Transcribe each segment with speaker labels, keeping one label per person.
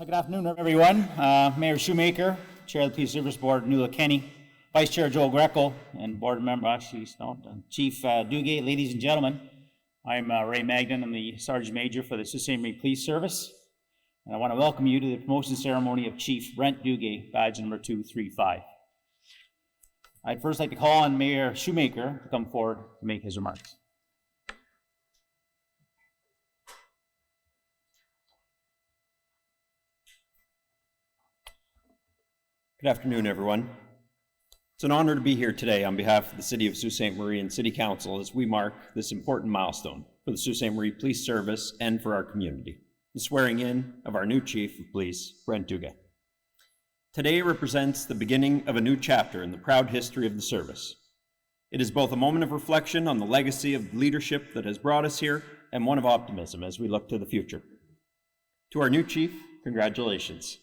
Speaker 1: Good afternoon, everyone. Mayor Shoemaker, Chair of the Police Service Board, Nuala Kenny, Vice Chair Joel Greco, and Board Member Chief Duguay, ladies and gentlemen. I'm Ray Magnan. I'm the Sergeant Major for the Sault Ste. Marie Police Service, and I want to welcome you to the promotion ceremony of Chief Brent Duguay, badge number 235. I'd first like to call on Mayor Shoemaker to come forward to make his remarks.
Speaker 2: Good afternoon, everyone. It's an honor to be here today on behalf of the City of Sault Ste. Marie and City Council as we mark this important milestone for the Sault Ste. Marie Police Service and for our community, the swearing in of our new Chief of Police, Brent Duguay. Today represents the beginning of a new chapter in the proud history of the service. It is both a moment of reflection on the legacy of leadership that has brought us here and one of optimism as we look to the future. To our new Chief, congratulations.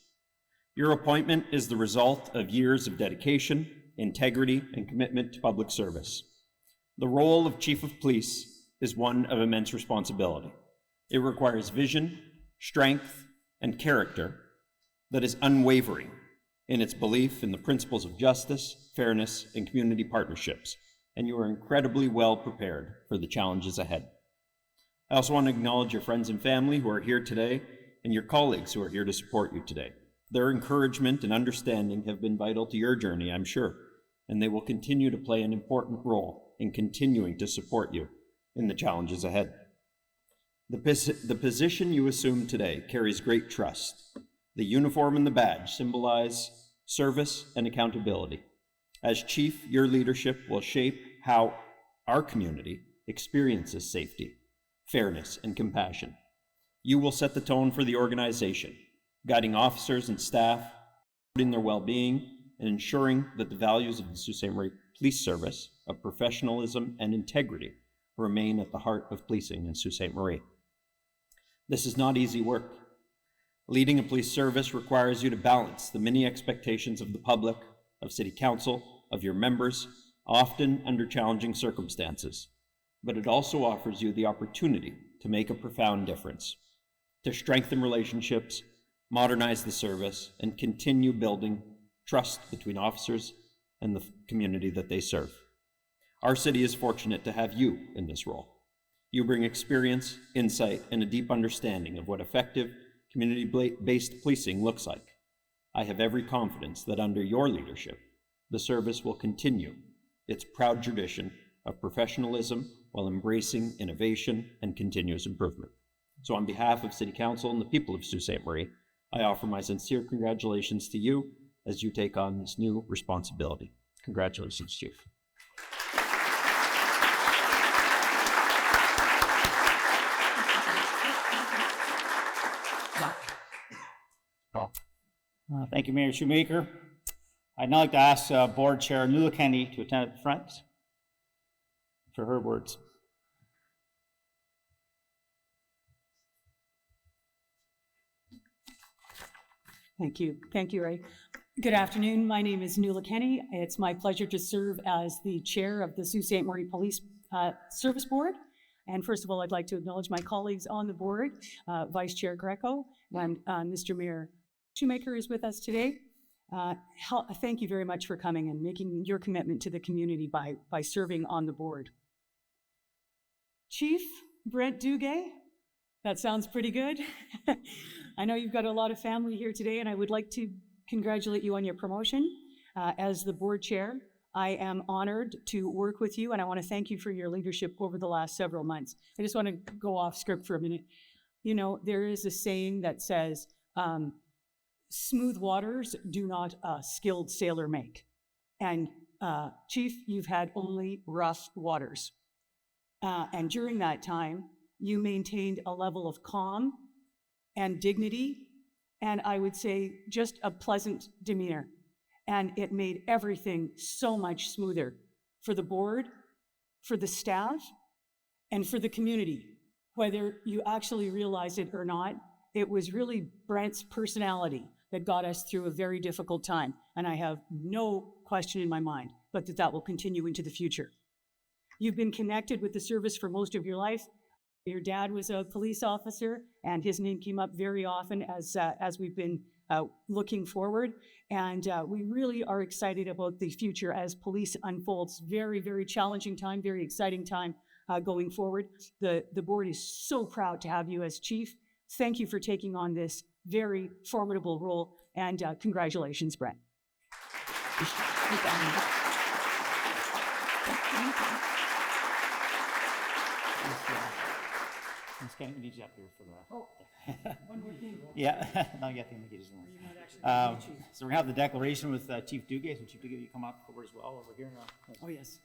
Speaker 2: Your appointment is the result of years of dedication, integrity, and commitment to public service. The role of Chief of Police is one of immense responsibility. It requires vision, strength, and character that is unwavering in its belief in the principles of justice, fairness, and community partnerships, and you are incredibly well prepared for the challenges ahead. I also want to acknowledge your friends and family who are here today and your colleagues who are here to support you today. Their encouragement and understanding have been vital to your journey, I'm sure, and they will continue to play an important role in continuing to support you in the challenges ahead. The position you assume today carries great trust. The uniform and the badge symbolize service and accountability. As Chief, your leadership will shape how our community experiences safety, fairness, and compassion. You will set the tone for the organization, guiding officers and staff, supporting their well-being, and ensuring that the values of the Sault Ste. Marie Police Service of professionalism and integrity remain at the heart of policing in Sault Ste. Marie. This is not easy work. Leading a police service requires you to balance the many expectations of the public, of City Council, of your members, often under challenging circumstances. But it also offers you the opportunity to make a profound difference, to strengthen relationships, modernize the service, and continue building trust between officers and the community that they serve. Our city is fortunate to have you in this role. You bring experience, insight, and a deep understanding of what effective community-based policing looks like. I have every confidence that under your leadership, the service will continue its proud tradition of professionalism while embracing innovation and continuous improvement. So on behalf of City Council and the people of Sault Ste. Marie, I offer my sincere congratulations to you as you take on this new responsibility. Congratulations, Chief.
Speaker 1: Thank you, Mayor Shoemaker. I'd now like to ask Board Chair Nuala Kenny to attend at the front for her words.
Speaker 3: Thank you. Thank you, Ray. Good afternoon. My name is Nuala Kenny. It's my pleasure to serve as the chair of the Sault Ste. Marie Police Service Board. And first of all, I'd like to acknowledge my colleagues on the board, Vice Chair Greco and Mr. Mayor Shoemaker is with us today. Thank you very much for coming and making your commitment to the community by serving on the board. Chief Brent Duguay, that sounds pretty good. I know you've got a lot of family here today, and I would like to congratulate you on your promotion. As the board chair, I am honored to work with you, and I want to thank you for your leadership over the last several months. I just want to go off script for a minute. You know, there is a saying that says, smooth waters do not a skilled sailor make. And Chief, you've had only rough waters. And during that time, you maintained a level of calm and dignity, and I would say just a pleasant demeanor. And it made everything so much smoother for the board, for the staff, and for the community. Whether you actually realize it or not, it was really Brent's personality that got us through a very difficult time. And I have no question in my mind but that will continue into the future. You've been connected with the service for most of your life. Your dad was a police officer, and his name came up very often as we've been looking forward. And we really are excited about the future as police unfolds. Very, very challenging time, very exciting time going forward. The board is so proud to have you as chief. Thank you for taking on this very formidable role, and congratulations, Brent.
Speaker 1: Ms. Kenny, we need you up here for the.
Speaker 3: Oh, one more thing.
Speaker 1: Yeah, no, you have to make it.
Speaker 3: Are you not actually chief?
Speaker 1: So we're gonna have the declaration with Chief Duguay, so Chief Duguay, you come up over as well over here.
Speaker 3: Oh, yes.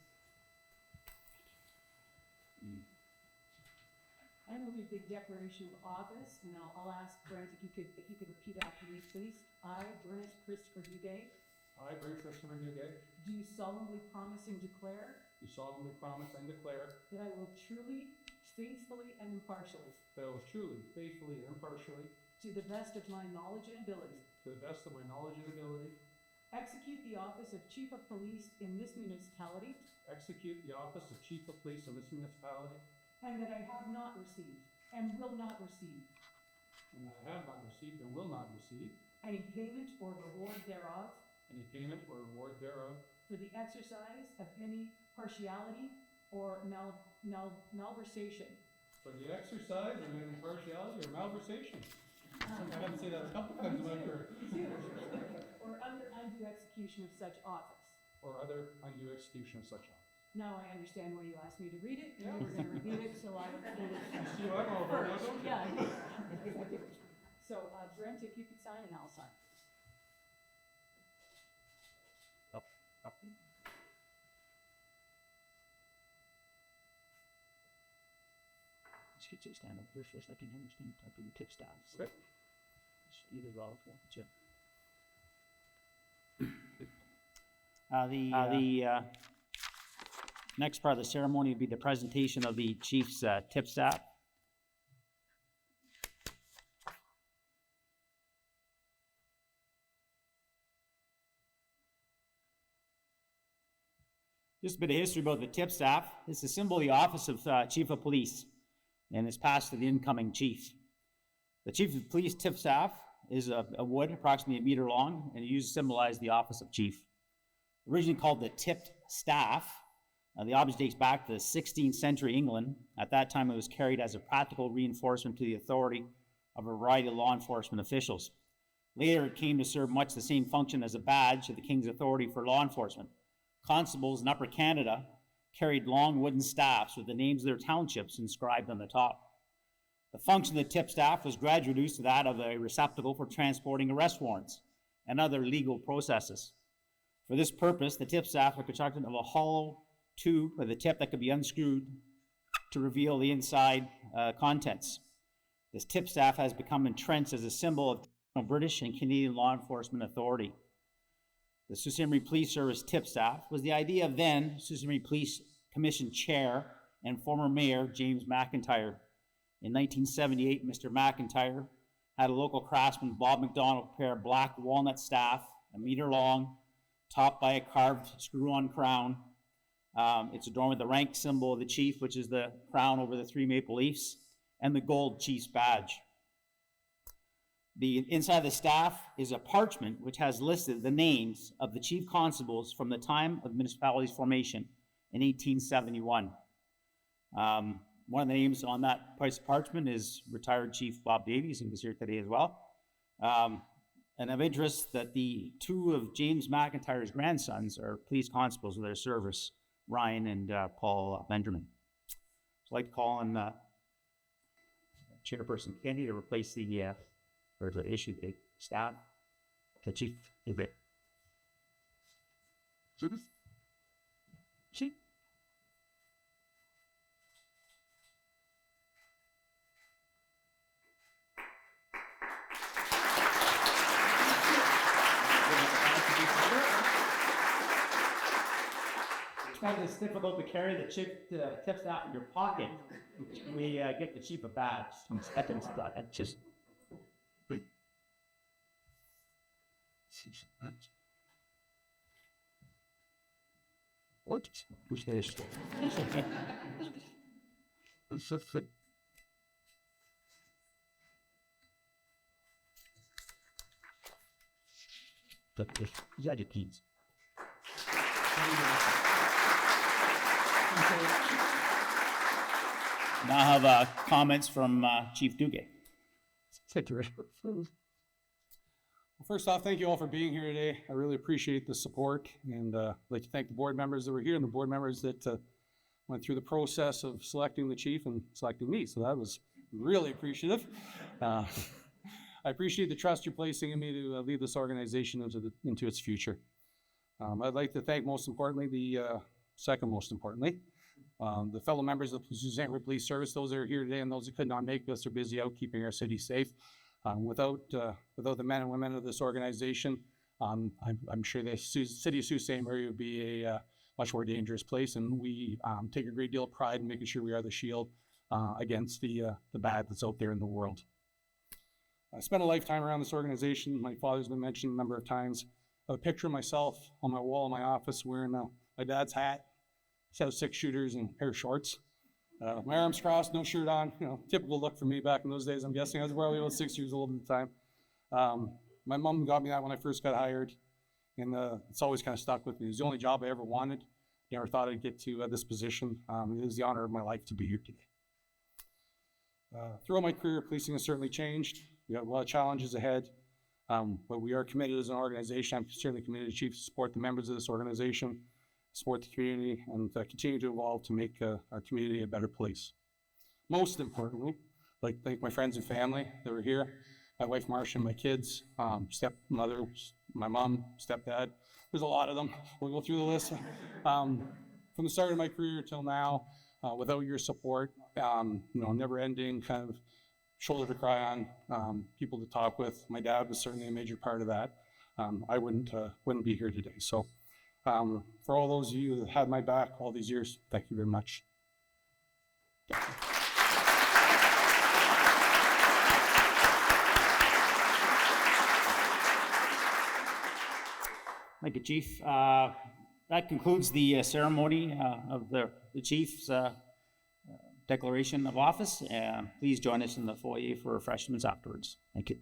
Speaker 3: I'm going to read the declaration of office, and I'll ask Brent if you could repeat after me, please. I, Brent Christopher Duguay,
Speaker 4: I, Brent Christopher Duguay,
Speaker 3: do solemnly promise and declare
Speaker 4: do solemnly promise and declare
Speaker 3: that I will truly, faithfully, and impartially,
Speaker 4: that I will truly, faithfully, and impartially,
Speaker 3: to the best of my knowledge and ability,
Speaker 4: to the best of my knowledge and ability,
Speaker 3: execute the office of Chief of Police in this municipality,
Speaker 4: execute the office of Chief of Police of this municipality,
Speaker 3: and that I have not received and will not receive
Speaker 4: and that I have not received and will not receive
Speaker 3: any payment or reward thereof
Speaker 4: any payment or reward thereof
Speaker 3: for the exercise of any partiality or malversation.
Speaker 4: for the exercise of any partiality or malversation. I had to say that a couple times in my career.
Speaker 3: Or other undue execution of such office.
Speaker 4: Or other undue execution of such office.
Speaker 3: Now I understand why you asked me to read it, and you were gonna repeat it, so I did it
Speaker 4: See, I'm all about it, don't you?
Speaker 3: Yeah. So, Brent, if you could sign and I'll sign.
Speaker 1: Up. Just get you to stand up here first. I can understand typing the tip staff.
Speaker 4: Okay.
Speaker 1: Either of the next part of the ceremony would be the presentation of the chief's tip staff. Just a bit of history about the tip staff. It's a symbol of the office of Chief of Police and is passed to the incoming chief. The Chief of Police tip staff is a wood approximately 1 meter long and used to symbolize the office of chief. Originally called the tipped staff, the object dates back to the 16th century England. At that time, it was carried as a practical reinforcement to the authority of a variety of law enforcement officials. Later, it came to serve much the same function as a badge of the king's authority for law enforcement. Constables in Upper Canada carried long wooden staffs with the names of their townships inscribed on the top. The function of the tip staff was gradually reduced to that of a receptacle for transporting arrest warrants and other legal processes. For this purpose, the tip staff are constructed of a hollow tube with a tip that could be unscrewed to reveal the inside contents. This tip staff has become entrenched as a symbol of British and Canadian law enforcement authority. The Sault Ste. Marie Police Service tip staff was the idea of then Sault Ste. Marie Police Commission Chair and former Mayor James McIntyre. In 1978, Mr. McIntyre had a local craftsman, Bob McDonald, prepare a black walnut staff, 1 meter long, topped by a carved screw-on crown. It's adorned with the rank symbol of the chief, which is the crown over the 3 maple leafs, and the gold chief's badge. The inside of the staff is a parchment which has listed the names of the chief constables from the time of the municipality's formation in 1871. One of the names on that piece of parchment is retired Chief Bob Davies, who was here today as well. And of interest that the 2 of James McIntyre's grandsons are police constables of their service, Ryan and Paul Benjamin. So I'd like to call on Chairperson Kennedy to replace or to issue the staff to Chief Duguay. Chief. It's difficult to carry the tip staff in your pocket. We get the chief a badge. Just. What?
Speaker 5: the adjectives.
Speaker 1: Now I have comments from Chief Duguay.
Speaker 4: Well, first off, thank you all for being here today. I really appreciate the support, and I'd like to thank the board members that were here and the board members that went through the process of selecting the chief and selecting me, so that was really appreciative. I appreciate the trust you're placing in me to lead this organization into its future. I'd like to thank most importantly, second most importantly, the fellow members of the Sault Ste. Marie Police Service, those that are here today and those that could not make us are busy out keeping our city safe. Without the men and women of this organization, I'm sure the city of Sault Ste. Marie would be a much more dangerous place, and we take a great deal of pride in making sure we are the shield against the bad that's out there in the world. I spent a lifetime around this organization. My father's been mentioned a number of times. I have a picture of myself on my wall in my office wearing my dad's hat, set of 6 shooters and a pair of shorts. My arms crossed, no shirt on, typical look for me back in those days. I'm guessing I was probably about 6 years old at the time. My mom got me that when I first got hired, and it's always kind of stuck with me. It was the only job I ever wanted. Never thought I'd get to this position. It is the honor of my life to be here today. Throughout my career, policing has certainly changed. We have a lot of challenges ahead, but we are committed as an organization. I'm certainly committed to Chief to support the members of this organization, support the community, and continue to evolve to make our community a better place. Most importantly, I'd like to thank my friends and family that were here, my wife Marcia and my kids, stepmother, my mom, stepdad. There's a lot of them. We'll go through the list. From the start of my career till now, without your support, never ending kind of shoulder to cry on, people to talk with. My dad was certainly a major part of that. I wouldn't be here today. So for all those of you that had my back all these years, thank you very much.
Speaker 1: Thank you, Chief. That concludes the ceremony of the Chief's declaration of office. Please join us in the foyer for refreshments afterwards. Thank you.